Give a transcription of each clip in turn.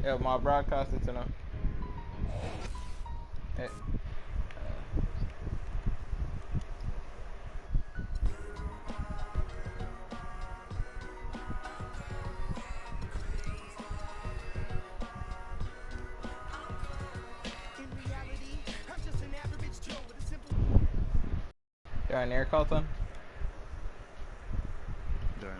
Yeah, my broadcast is enough. You're on air, Colton? Damn.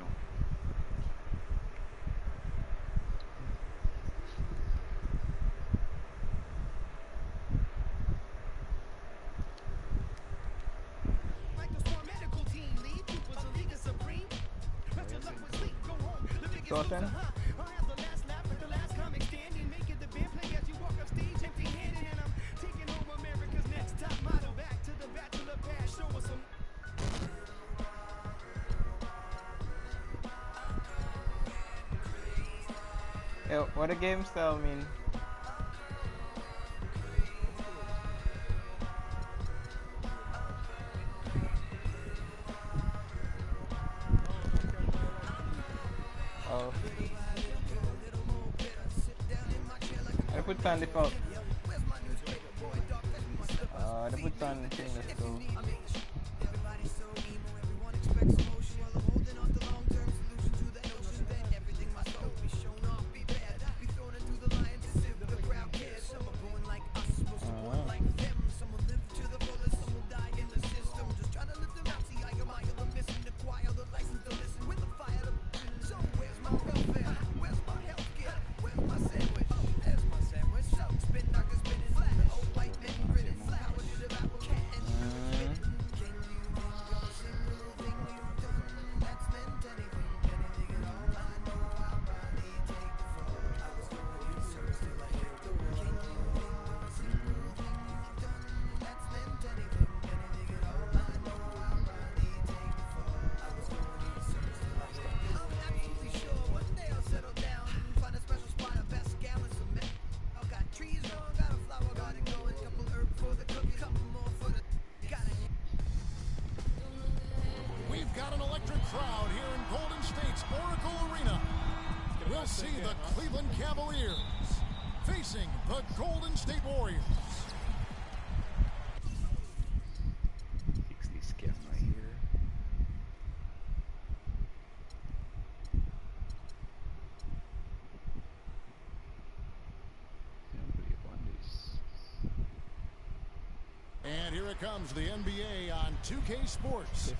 Colton? Yo, what do game style mean? Oh. I put on the phone. I put on the thing, let's go. Crowd here in Golden State's Oracle Arena. We'll see the Cleveland Cavaliers facing the Golden State Warriors. Fix this camera here. And here it comes, the NBA on 2K Sports.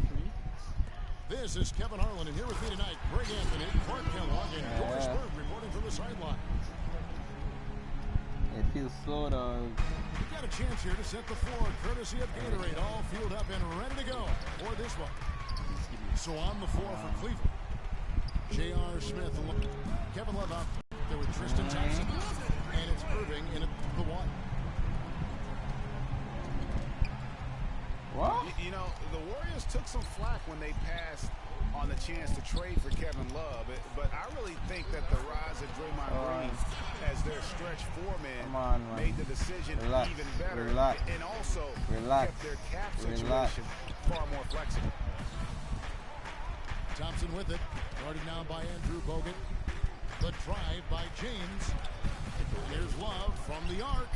This is Kevin Harlan, and here with me tonight, Greg Anthony, Clark Kellogg, and Doris Berg reporting from the sideline. It feels slow, dog. We got a chance here to set the floor, courtesy of Gatorade, all fueled up and ready to go for this one. So on the floor for Cleveland, J.R. Smith, Kevin Love out there with Tristan Thompson, and it's Irving in the one. What? You know, the Warriors took some flack when they passed on the chance to trade for Kevin Love, but I really think that the rise of Draymond Green as their stretch foreman made the decision even better, and also kept their cap situation far more flexible. Thompson with it, guarded now by Andrew Bogut. The drive by James. And here's Love from the arc,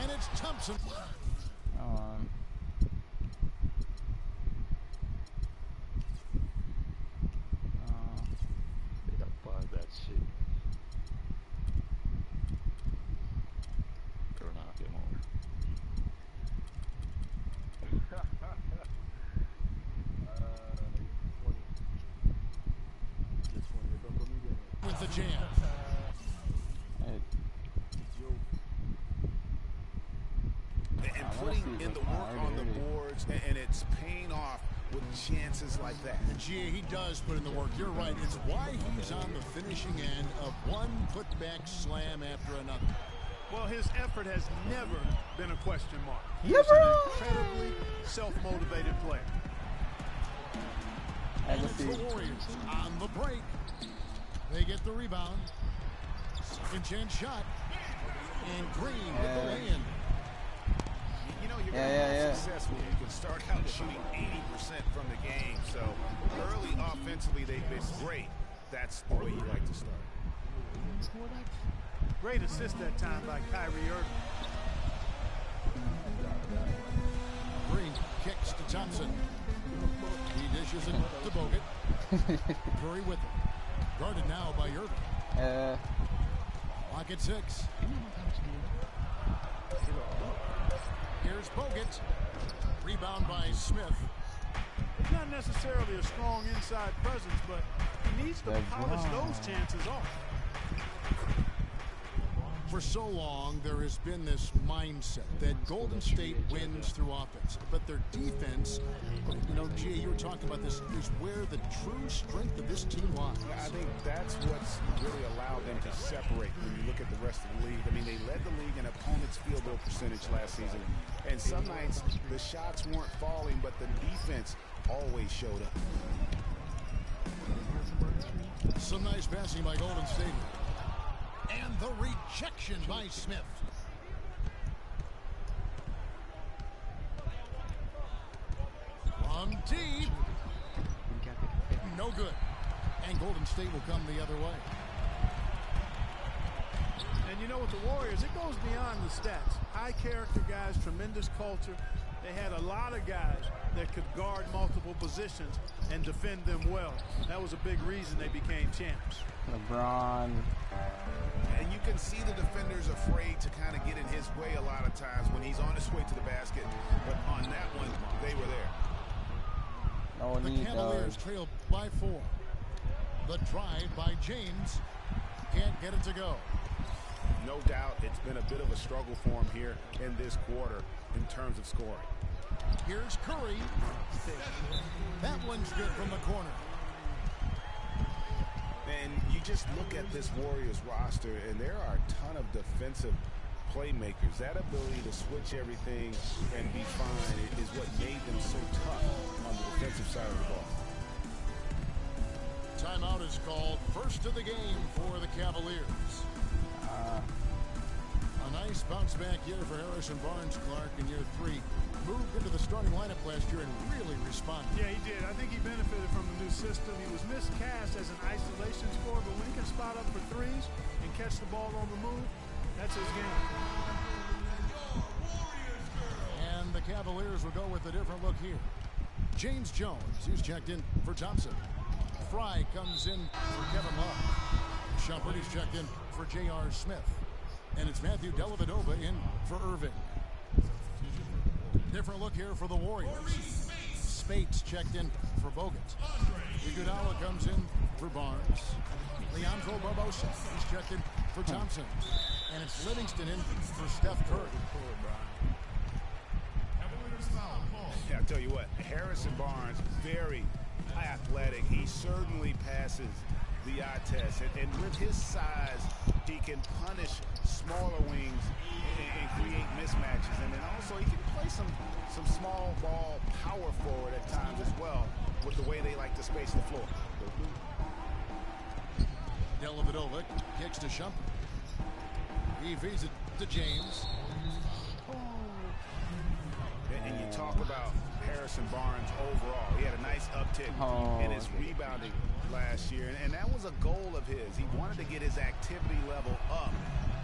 and it's Thompson. That shit. Or not get more. With the jam. And putting in the work on the boards, and it's paying off with chances like that. And GA, he does put in the work. You're right. It's why he's on the finishing end of one putback slam after another. Well, his effort has never been a question mark. He's an incredibly self-motivated player. And it's the Warriors on the break. They get the rebound. Second chance shot. And Green with the lay-in. You know, you're going to have success when you can start out shooting 80% from the game. So early offensively, they've been great. That's the way you like to start. Great assist that time by Kyrie Irving. Green kicks to Thompson. He dishes it to Bogut. Curry with it. Guarded now by Irving. Lock at 6. Here's Bogut. Rebound by Smith. It's not necessarily a strong inside presence, but he needs to polish those chances off. For so long, there has been this mindset that Golden State wins through offense, but their defense, you know, G, you were talking about this, is where the true strength of this team lies. I think that's what's really allowed them to separate when you look at the rest of the league. I mean, they led the league in opponents' field goal percentage last season, and some nights the shots weren't falling, but the defense always showed up. Some nice passing by Golden State. And the rejection by Smith. From deep. No good. And Golden State will come the other way. And you know, with the Warriors, it goes beyond the stats. High character guys, tremendous culture. They had a lot of guys that could guard multiple positions and defend them well. That was a big reason they became champs. LeBron. And you can see the defenders afraid to kind of get in his way a lot of times when he's on his way to the basket. But on that one, they were there. No The need, Cavaliers trail by 4. The drive by James. Can't get it to go. No doubt it's been a bit of a struggle for him here in this quarter in terms of scoring. Here's Curry. That one's good from the corner. And you just look at this Warriors roster, and there are a ton of defensive playmakers. That ability to switch everything and be fine is what made them so tough on the defensive side of the ball. Timeout is called. First of the game for the Cavaliers. A nice bounce back year for Harrison Barnes, Clark, in year 3. Moved into the starting lineup last year and really responded. Yeah, he did. I think he benefited from the new system. He was miscast as an isolation scorer, but when he can spot up for threes and catch the ball on the move, that's his game. And the Cavaliers will go with a different look here. James Jones, who's checked in for Thompson. Fry comes in for Kevin Love. Shumpert is checked in for J.R. Smith. And it's Matthew Dellavedova in for Irving. Different look here for the Warriors. Spates checked in for Bogut. Iguodala comes in for Barnes. Leandro Barbosa is checked in for Thompson. And it's Livingston in for Steph Curry. Yeah, I'll tell you what, Harrison Barnes, very athletic. He certainly passes the eye test. And with his size, he can punish smaller wings and create mismatches. And then also he can play some small ball power forward at times as well with the way they like to space the floor. Dellavedova kicks to Shumpert. He feeds it to James. And you talk about Harrison Barnes overall. He had a nice uptick in his rebounding last year. And that was a goal of his. He wanted to get his activity level up.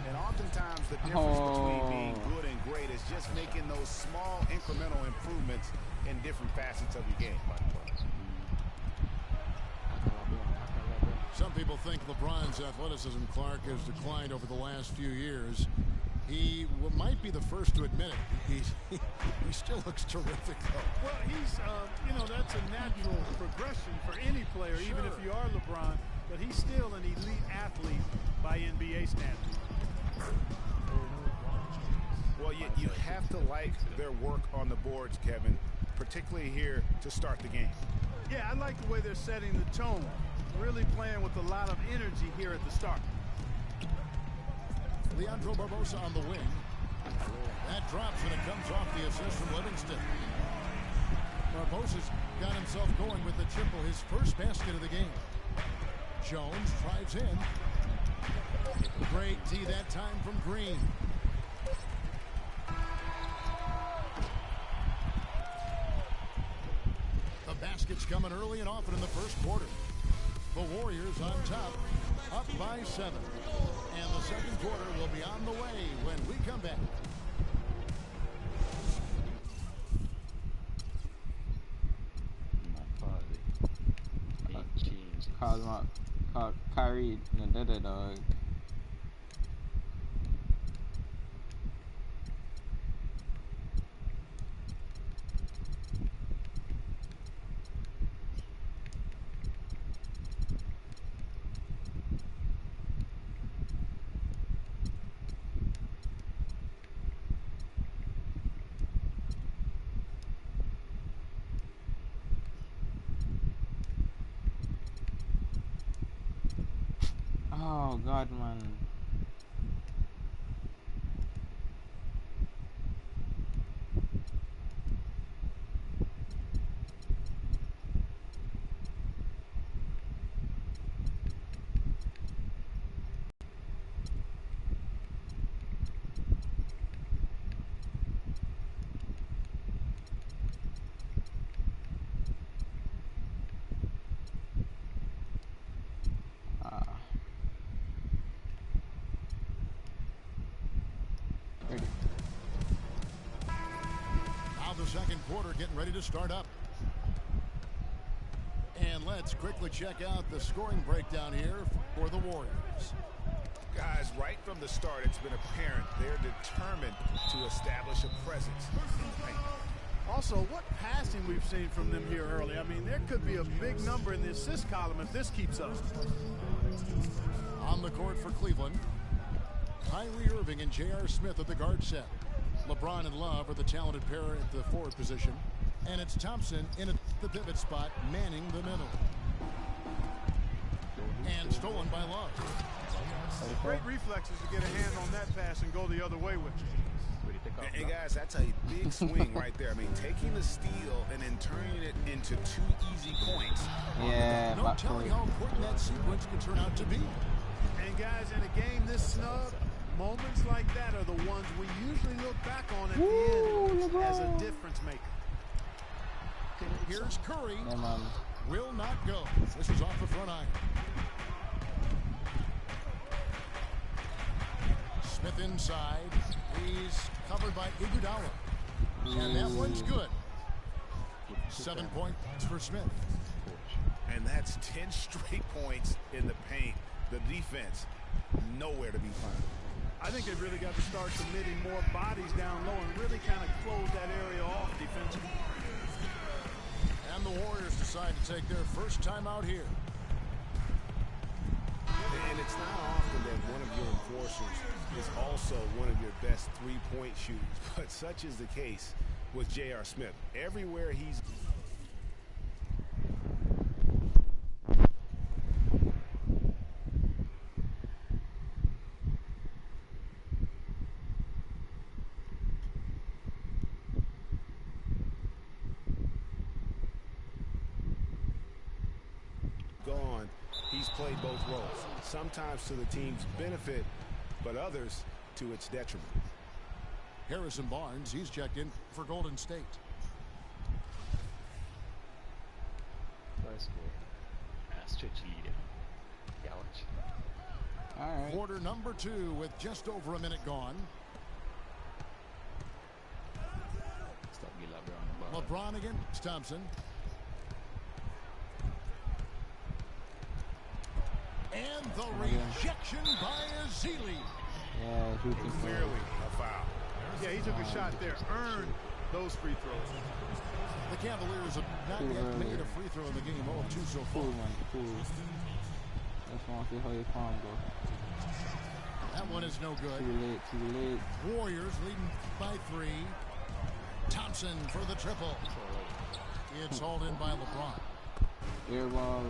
And oftentimes the difference between being good and great is just making those small incremental improvements in different facets of your game. Some people think LeBron's athleticism, Clark, has declined over the last few years. He might be the first to admit it. He still looks terrific, though. Well, he's, you know, that's a natural progression for any player, even if you are LeBron. But he's still an elite athlete by NBA standards. Well, you have to like their work on the boards, Kevin, particularly here to start the game. Yeah, I like the way they're setting the tone. Really playing with a lot of energy here at the start. Leandro Barbosa on the wing. That drops and it comes off the assist from Livingston. Barbosa's got himself going with the triple, his first basket of the game. Jones drives in. Great D that time from Green. The basket's coming early and often in the first quarter. The Warriors on top, up by 7. And the second quarter will be on the way when we come back. Kyrie, no, dog. Oh God, man. Now the second quarter getting ready to start up. And let's quickly check out the scoring breakdown here for the Warriors. Guys, right from the start, it's been apparent they're determined to establish a presence. Also, what passing we've seen from them here early. I mean, there could be a big number in the assist column if this keeps up. On the court for Cleveland, Kyrie Irving and J.R. Smith at the guard set. LeBron and Love are the talented pair at the forward position. And it's Thompson in the pivot spot, manning the middle. And stolen by Love. Great reflexes to get a hand on that pass and go the other way with it. Hey guys, that's a big swing right there. I mean, taking the steal and then turning it into 2 easy points. Yeah, no telling how important that sequence can turn out to be. And guys, in a game this snug, moments like that are the ones we usually look back on at the end as a difference maker. Here's Curry. Yeah, Will not go. This is off the front iron. Smith inside. He's covered by Iguodala. And that one's good. 7 points for Smith. And that's 10 straight points in the paint. The defense, nowhere to be found. I think they've really got to start committing more bodies down low and really kind of close that area off defensively. And the Warriors decide to take their first time out here. And it's not often that one of your enforcers is also one of your best three-point shooters, but such is the case with J.R. Smith. Everywhere he's gone, he's played both roles, sometimes to the team's benefit, but others to its detriment. Harrison Barnes, he's checked in for Golden State. All right. Quarter number 2 with just over a minute gone. LeBron against Thompson. And the rejection by Azili. Yeah, clearly a foul. Yeah, he took a shot there, earned those free throws. The Cavaliers have not yet made a free throw in the game. 0 of 2 so far. Cool, man. Cool. Just want to see how your palm go. That one is no good. Too late. Warriors leading by 3. Thompson for the triple. It's hauled in by LeBron. Air ball.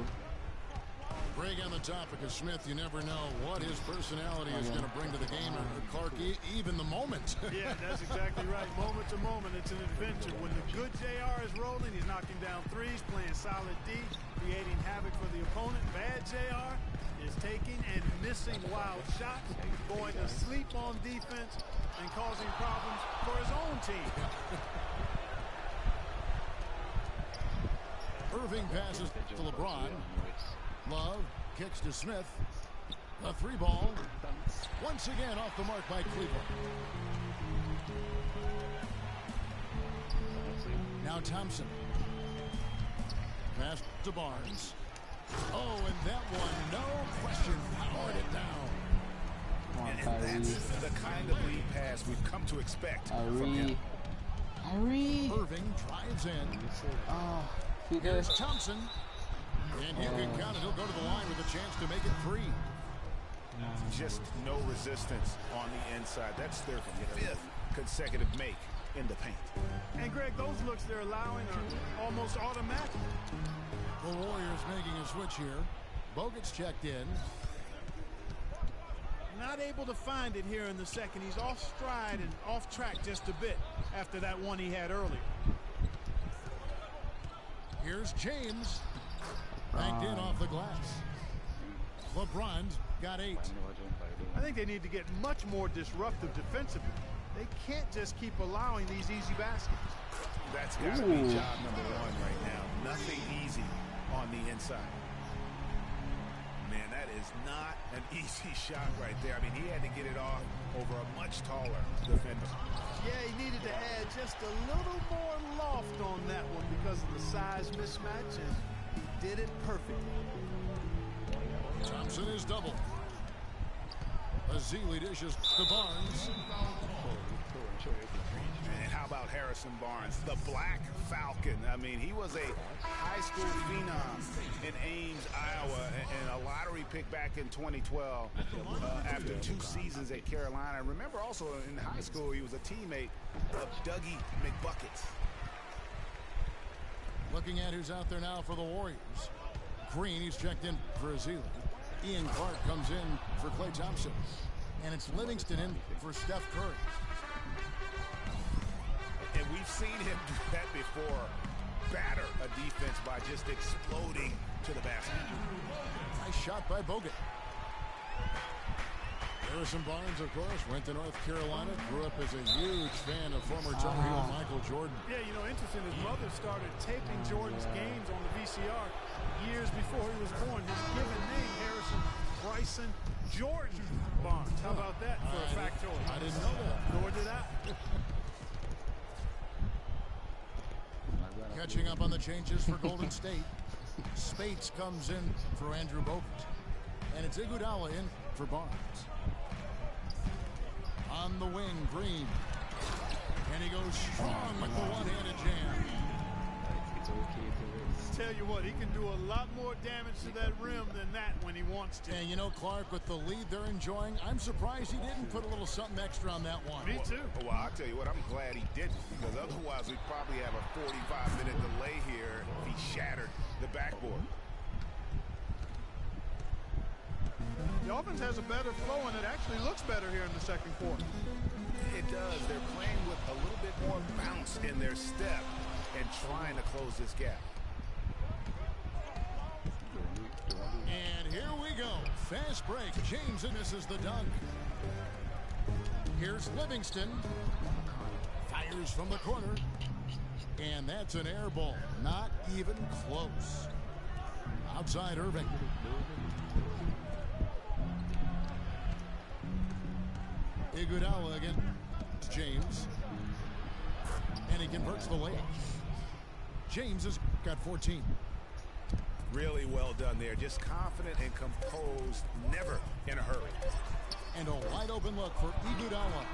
Greg, on the topic of Smith, you never know what his personality is going to bring to the game. Clark, even the moment. Yeah, that's exactly right. Moment to moment, it's an adventure. When the good JR is rolling, he's knocking down threes, playing solid D, creating havoc for the opponent. Bad JR is taking and missing wild shots, going to sleep on defense, and causing problems for his own team. Irving passes to LeBron. Love kicks to Smith. A 3-ball. Once again off the mark by Cleveland. Now Thompson. Pass to Barnes. Oh, and that one, no question, powered it down. And that's the kind of lead pass we've come to expect from him. Irving drives in. Here's Thompson. And you can count it. He'll go to the line with a chance to make it 3. Just no resistance on the inside. That's their 5th consecutive make in the paint. And Greg, those looks they're allowing are almost automatic. The Warriors making a switch here. Bogut's checked in. Not able to find it here in the second. He's off stride and off track just a bit after that one he had earlier. Here's James. Banked in off the glass. LeBron's got 8. I think they need to get much more disruptive defensively. They can't just keep allowing these easy baskets. That's got to be job number 1 right now. Nothing easy on the inside. Man, that is not an easy shot right there. I mean, he had to get it off over a much taller defender. Yeah, he needed to add just a little more loft on that one because of the size mismatch, and he did it perfectly. Thompson is double. Azili dishes to Barnes. And how about Harrison Barnes, the Black Falcon? I mean, he was a high school phenom in Ames, Iowa, and a lottery pick back in 2012 after 2 seasons at Carolina. Remember also in high school, he was a teammate of Dougie McBuckets. Looking at who's out there now for the Warriors. Green, he's checked in for Azili. Ian Clark comes in for Klay Thompson. And it's Livingston in for Steph Curry. And we've seen him do that before. Batter a defense by just exploding to the basket. Nice shot by Bogut. Harrison Barnes, of course, went to North Carolina. Grew up as a huge fan of former Tar Heel Michael Jordan. Yeah, you know, interesting. His mother started taping Jordan's games on the VCR years before he was born. His given name, Harrison Bryson Jordan Barnes. How about that for a factoid? I didn't know that. Nor did I. Catching up on the changes for Golden State. Spates comes in for Andrew Bogut. And it's Iguodala in for Barnes. On the wing, Green. And he goes strong with the one-handed jam. It's okay to rest. Tell you what, he can do a lot more damage to that rim than that when he wants to. And you know, Clark, with the lead they're enjoying, I'm surprised he didn't put a little something extra on that one. Me too. Well, I'll tell you what, I'm glad he didn't, because otherwise we'd probably have a 45-minute delay here if he shattered the backboard. The offense has a better flow, and it actually looks better here in the second quarter. It does. They're playing with a little bit more bounce in their step and trying to close this gap. And here we go. Fast break. James misses the dunk. Here's Livingston. Fires from the corner. And that's an air ball. Not even close. Outside Irving. Iguodala again. It's James. And he converts the layup. James has got 14. Really well done there. Just confident and composed. Never in a hurry. And a wide open look for Iguodala.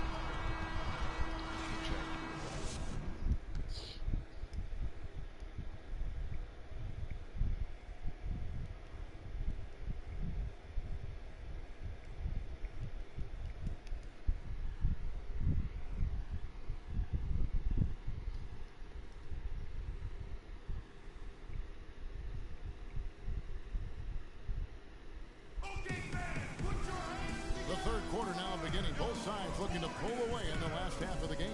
Looking to pull away in the last half of the game.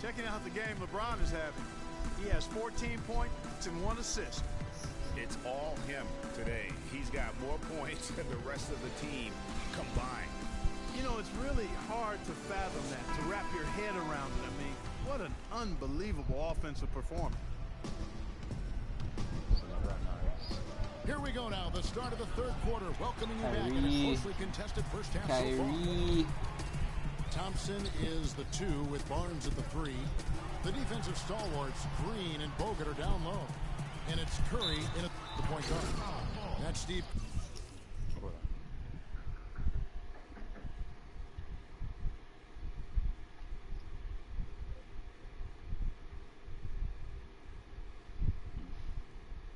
Checking out the game LeBron is having. He has 14 points and 1 assist. It's all him today. He's got more points than the rest of the team combined. You know, it's really hard to fathom that, to wrap your head around it. I mean, what an unbelievable offensive performance. Here we go now, the start of the third quarter. Welcoming you back in a closely contested first half so far. Thompson is the 2 with Barnes at the 3. The defensive stalwarts, Green and Bogut, are down low. And it's Curry in at the point guard. That's Steve.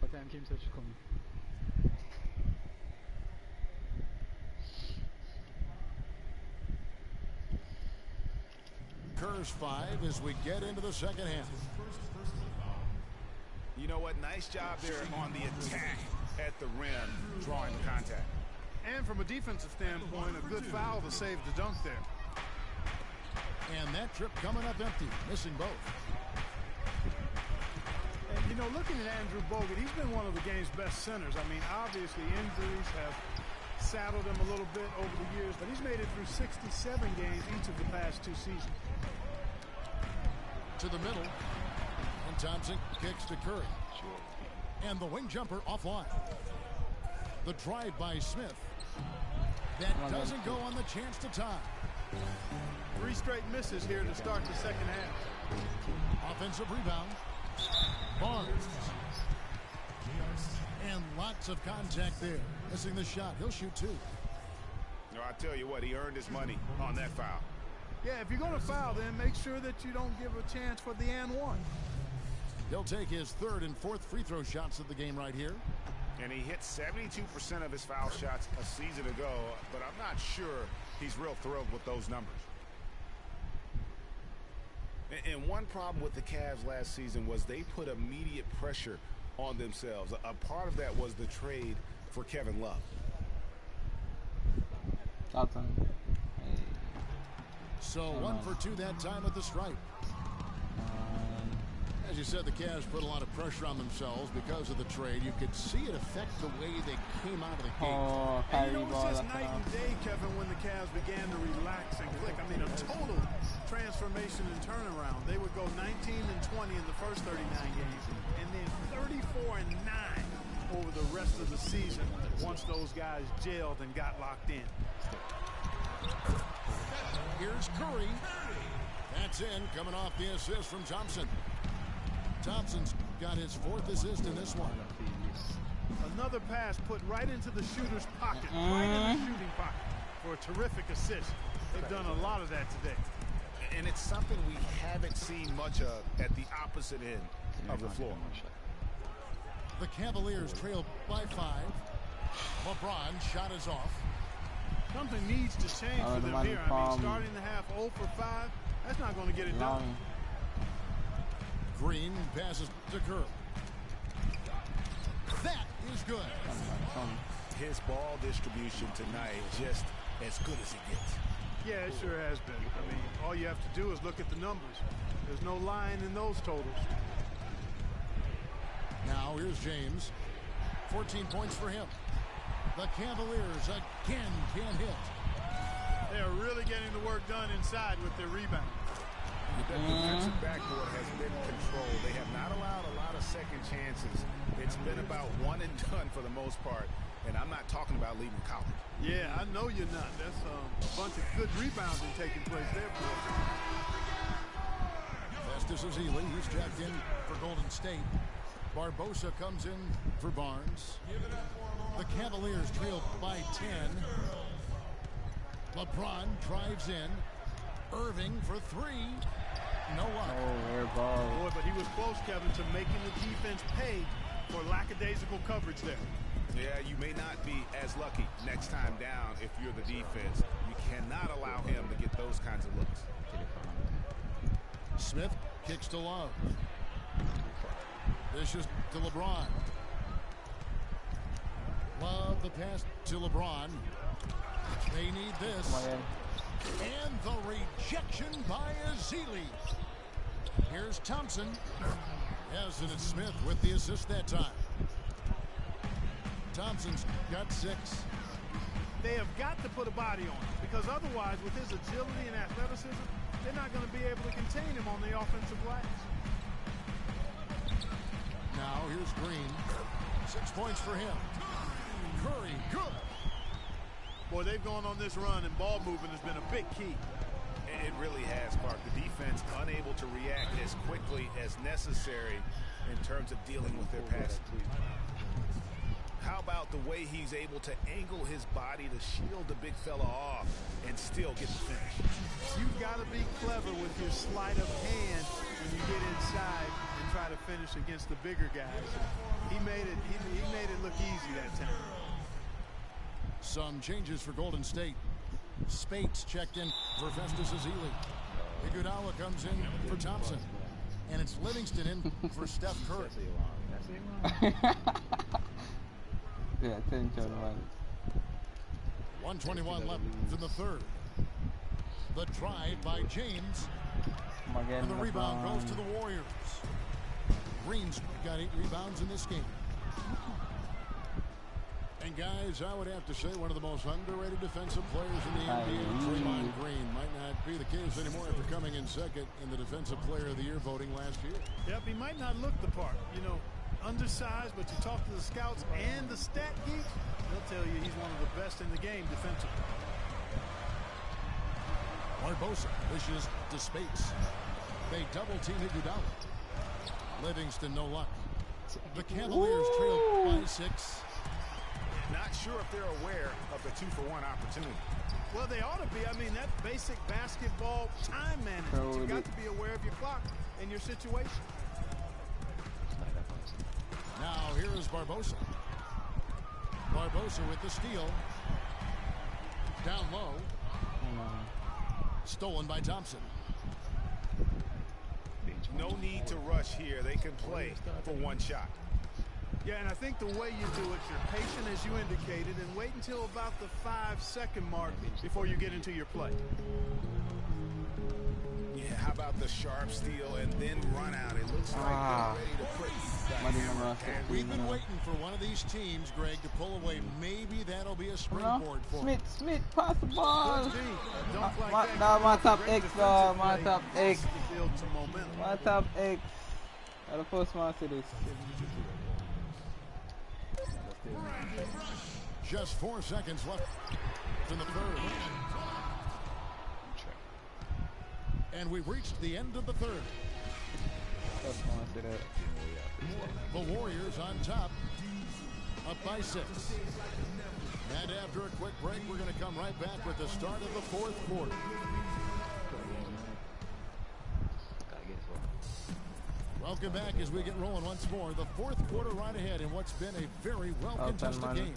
Potem kimse çıkamıyor. Kerr's 5 as we get into the second half. You know what? Nice job there on the attack at the rim, drawing contact. And from a defensive standpoint, a good foul to save the dunk there. And that trip coming up empty, missing both. And, you know, looking at Andrew Bogut, he's been one of the game's best centers. I mean, obviously injuries have saddled him a little bit over the years, but he's made it through 67 games each of the past 2 seasons. To the middle, and Thompson kicks to Curry. And the wing jumper offline. The drive by Smith. That doesn't go on the chance to tie. 3 straight misses here to start the second half. Offensive rebound. Barnes. And lots of contact there. Missing the shot. He'll shoot 2. No, I tell you what, he earned his money on that foul. Yeah, if you're going to foul, then make sure that you don't give a chance for the and one. He'll take his 3rd and 4th free throw shots of the game right here. And he hit 72% of his foul shots a season ago, but I'm not sure he's real thrilled with those numbers. And one problem with the Cavs last season was they put immediate pressure on themselves. A part of that was the trade for Kevin Love. So 1 for 2 that time at the stripe. As you said, the Cavs put a lot of pressure on themselves because of the trade. You could see it affect the way they came out of the gate. And you know, it's just night and day, Kevin, when the Cavs began to relax and click. I mean, a total transformation and turnaround. They would go 19 and 20 in the first 39 games, and then 34 and 9 over the rest of the season once those guys gelled and got locked in. Here's Curry. That's in, coming off the assist from Thompson. Thompson's got his 4th assist in this one. Another pass put right into the shooter's pocket, right in the shooting pocket for a terrific assist. They've done a lot of that today. And it's something we haven't seen much of at the opposite end of the floor. The Cavaliers trail by 5. LeBron shot is off. Something needs to change for them here. I mean, starting the half 0 for 5, that's not going to get it done. Green passes to Curry. That is good. His ball distribution tonight just as good as it gets. Yeah, it sure has been. I mean, all you have to do is look at the numbers. There's no lying in those totals. Now here's James. 14 points for him. The Cavaliers again can't hit. They're really getting the work done inside with their rebound. The defensive backboard has been controlled. They have not allowed a lot of second chances. It's been about one and done for the most part. And I'm not talking about leaving college. Yeah, I know you're not. That's a bunch of good rebounding taking place there, boy. Festus Ezeli, he's checked in for Golden State. Barbosa comes in for Barnes. The Cavaliers trail by 10. LeBron drives in. Irving for 3. No up. Boy, but he was close, Kevin, to making the defense pay for lackadaisical coverage there. Yeah, you may not be as lucky next time down if you're the defense. You cannot allow him to get those kinds of looks. Smith kicks to Love. This is to LeBron. Love the pass to LeBron. They need this. And the rejection by Ezeli. Here's Thompson. Yes, and it's Smith with the assist that time. Thompson's got 6. They have got to put a body on him, because otherwise, with his agility and athleticism, they're not going to be able to contain him on the offensive glass. Now here's Green. 6 points for him. Curry, good. Boy, they've gone on this run, and ball movement has been a big key. It really has, Clark. The defense unable to react as quickly as necessary in terms of dealing with their pass. How about the way he's able to angle his body to shield the big fella off and still get the finish? You've got to be clever with your sleight of hand when you get inside and try to finish against the bigger guys. He made it look easy that time. Some changes for Golden State. Spates checked in for Festus Ezeli. Iguodala comes in for Thompson. And it's Livingston in for Steph Curry. Yeah, attention, man. 1:21 left in the third. The drive by James. And the rebound goes to the Warriors. Green's got 8 rebounds in this game. And guys, I would have to say one of the most underrated defensive players in the NBA, TripleR144's Green. Might not be the case anymore after coming in second in the Defensive Player of the Year voting last year. Yep, he might not look the part. You know, undersized, but you talk to the scouts and the stat geeks, they'll tell you he's one of the best in the game defensively. Barbosa dishes to Spates. They double-team Iguodala. Livingston, no luck. The Cavaliers trail by 6. Not sure if they're aware of the 2-for-1 opportunity. Well, they ought to be. I mean, that's basic basketball time management. You've got to be aware of your clock and your situation. Now, here is Barbosa. Barbosa with the steal. Down low. Stolen by Thompson. No need to rush here. They can play for one shot. Yeah, and I think the way you do it, you're patient as you indicated, and wait until about the 5-second mark before you get into your play. Yeah, how about the sharp steal and then run out? It looks like they're ready to put and we've been waiting for one of these teams, Greg, to pull away. Maybe that'll be a springboard for them. Smith, pass the ball. My top X, my top X. My top X. I'm the first man to see this. Just 4 seconds left in the third. And we've reached the end of the third. The Warriors on top, up by 6. And after a quick break, we're going to come right back with the start of the fourth quarter. Welcome back as we get rolling once more. The fourth quarter right ahead in what's been a very well-contested game.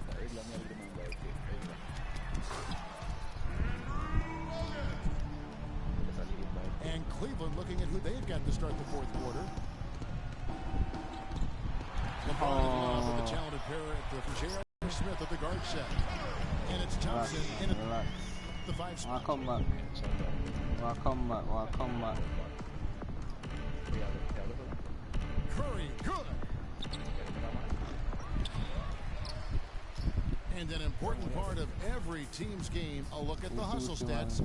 And Cleveland looking at who they've got to start the fourth quarter. LeBron with the talented pair at the J.R. Smith at the guard set. And it's Thompson in at the 5 spot. Welcome back. Curry, good. And an important part of every team's game, a look at the hustle stats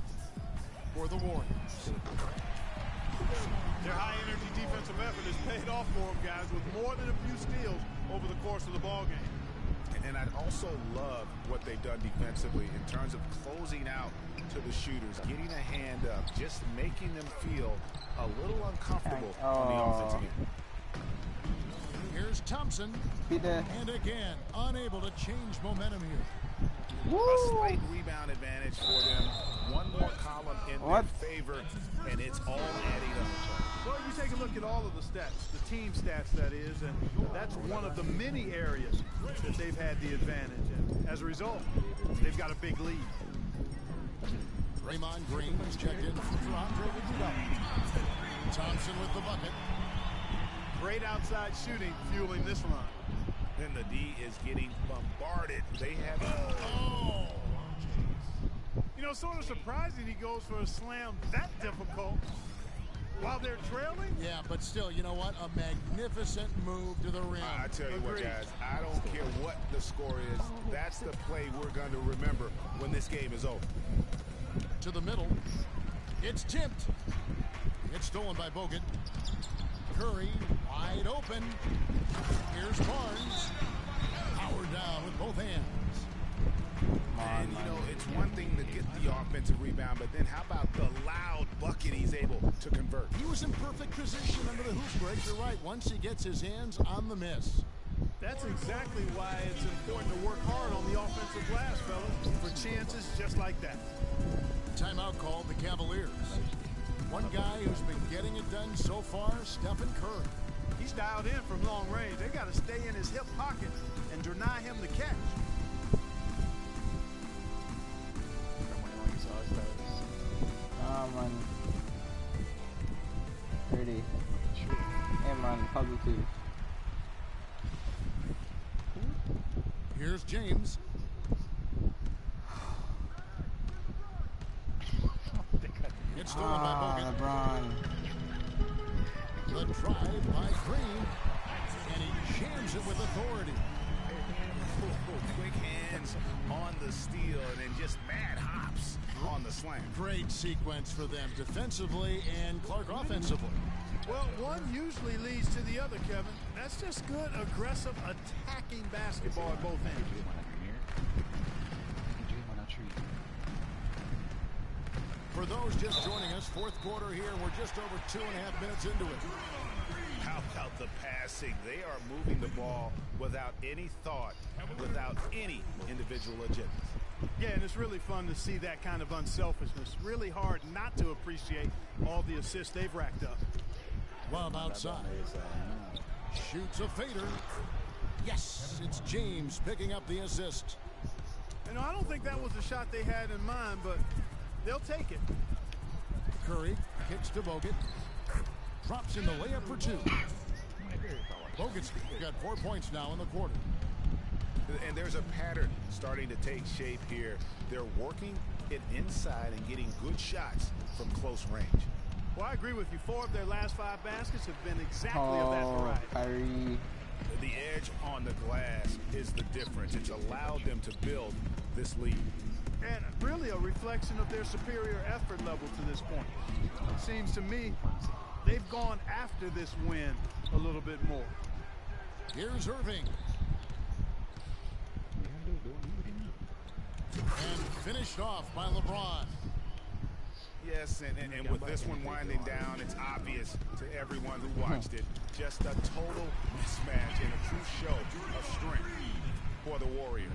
for the Warriors. Their high-energy defensive effort has paid off for them, guys, with more than a few steals over the course of the ball game. And I'd also love what they've done defensively in terms of closing out to the shooters, getting a hand up, just making them feel a little uncomfortable on the offensive end. Here's Thompson, and again, unable to change momentum here. A slight rebound advantage for them. One more column in their favor, and it's all adding up. Well, you take a look at all of the stats, the team stats, that is, and that's one of the many areas that they've had the advantage. And as a result, they've got a big lead. Draymond Green is checked in for Andre Iguodala. Thompson with the bucket. Great outside shooting fueling this run. Then the D is getting bombarded. They have You know, sort of surprising he goes for a slam that difficult while they're trailing. Yeah, but still, you know what? A magnificent move to the rim. I tell you what, guys, I don't care what the score is. That's the play we're going to remember when this game is over. To the middle. It's tipped. It's stolen by Bogut. Curry wide open. Here's Barnes. down with both hands. And, you know, it's one thing to get the offensive rebound, but then how about the loud bucket he's able to convert? He was in perfect position under the hoop break. You're right, once he gets his hands on the miss. That's exactly why it's important to work hard on the offensive glass, fellas, for chances just like that. Timeout called the Cavaliers. One guy who's been getting it done so far, Stephen Curry. He's dialed in from long range. They got to stay in his hip pocket and deny him the catch. Ah, man. Pretty. Hey, man, positive. Here's James. It's stolen by Bogut. LeBron. The drive by Green. And he jams it with authority. Quick hands on the steal and then just mad hops on the slam. Great sequence for them defensively and Clark offensively. Well, one usually leads to the other, Kevin. That's just good, aggressive, attacking basketball at both ends. For those just joining us, fourth quarter here. We're just over 2.5 minutes into it. How about the passing? They are moving the ball without any thought, without any individual agenda. Yeah, and it's really fun to see that kind of unselfishness. Really hard not to appreciate all the assists they've racked up. Lob outside. Shoots a fader. Yes, it's James picking up the assist. You know, I don't think that was the shot they had in mind, but they'll take it. Curry kicks to Bogut. Drops in the layup for two. Bogut's got 4 points now in the quarter. And there's a pattern starting to take shape here. They're working it inside and getting good shots from close range. Well, I agree with you. 4 of their last 5 baskets have been exactly of that variety. Kyrie. The edge on the glass is the difference. It's allowed them to build this lead. And really a reflection of their superior effort level to this point. It seems to me they've gone after this win a little bit more. Here's Irving. And finished off by LeBron. Yes, and with this one winding down, it's obvious to everyone who watched it. Just a total mismatch and a true show of strength for the Warriors.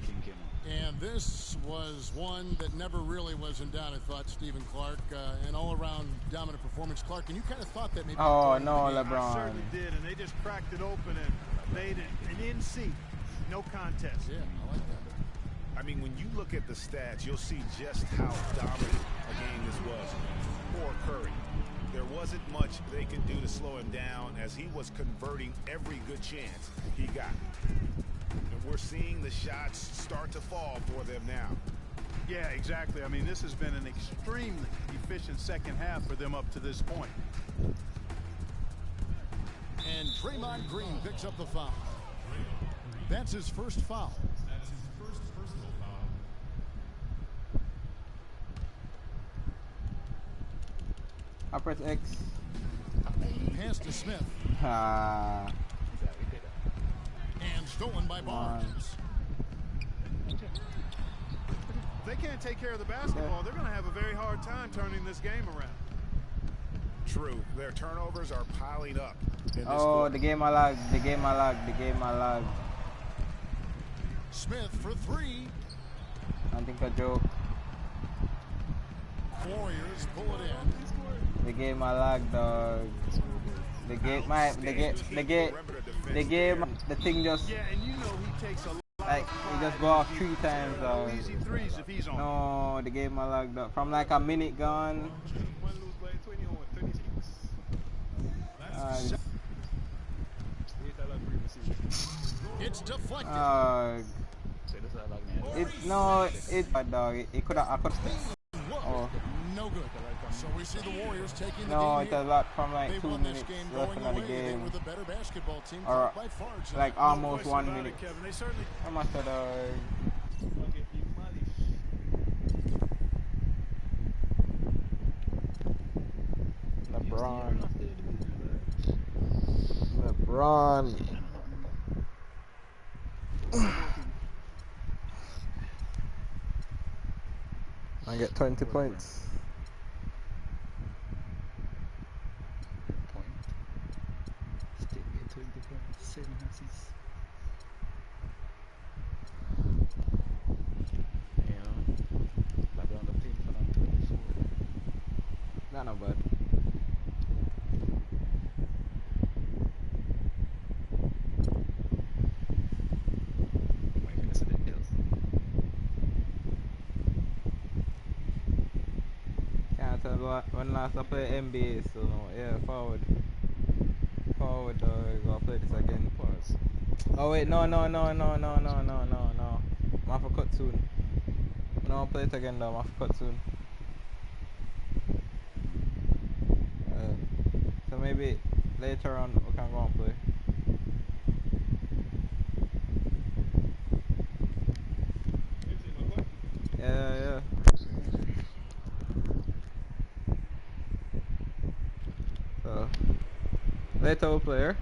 And this was one that never really was in doubt, I thought, Stephen Clark. An all-around dominant performance. Clark, and you kind of thought that maybe... Oh, no, LeBron. I certainly did, and they just cracked it open and made it an in-seat. No contest. Yeah, I like that. I mean, when you look at the stats, you'll see just how dominant a game this was for Curry. There wasn't much they could do to slow him down as he was converting every good chance he got. And we're seeing the shots start to fall for them now. Yeah, exactly. I mean, this has been an extremely efficient second half for them up to this point. And Draymond Green picks up the foul. That's his first foul. I press X. Pass to Smith. Ah. And stolen by Barnes. If they can't take care of the basketball, they're going to have a very hard time turning this game around. True. Their turnovers are piling up. In this Oh, quarter. the game I lagged. The game I lagged. The game I lagged. Smith for three. I think a joke. Warriors pull it in. The game I lagged, dog. The game, the thing just, Yeah, and you know he takes a lot like, it just go off 3 times, dog. easy threes if he's on. No, the game I lagged up. From like a minute gone. It's deflected. Dog. It could have. I could. Oh. No good. So we see the Warriors taking the No, game it's a here. lot from like They've 2 won this minutes game left going in the away. They game. were the better basketball team Or by far. like almost No 1 question minute. about it, Kevin. They certainly. I must have LeBron. I get 20 points. Point. Still get 20 points. 7 assists. Yeah. Like on the team for them 24. Not bad. Can't tell when last I played NBA, so yeah, forward. Forward, I'll play this again. Pause. Oh wait, no. I'm off a cut soon. No, I'll play it again though, I'm off a cut soon. So maybe later on we can go and play. Yeah. So later we'll play here.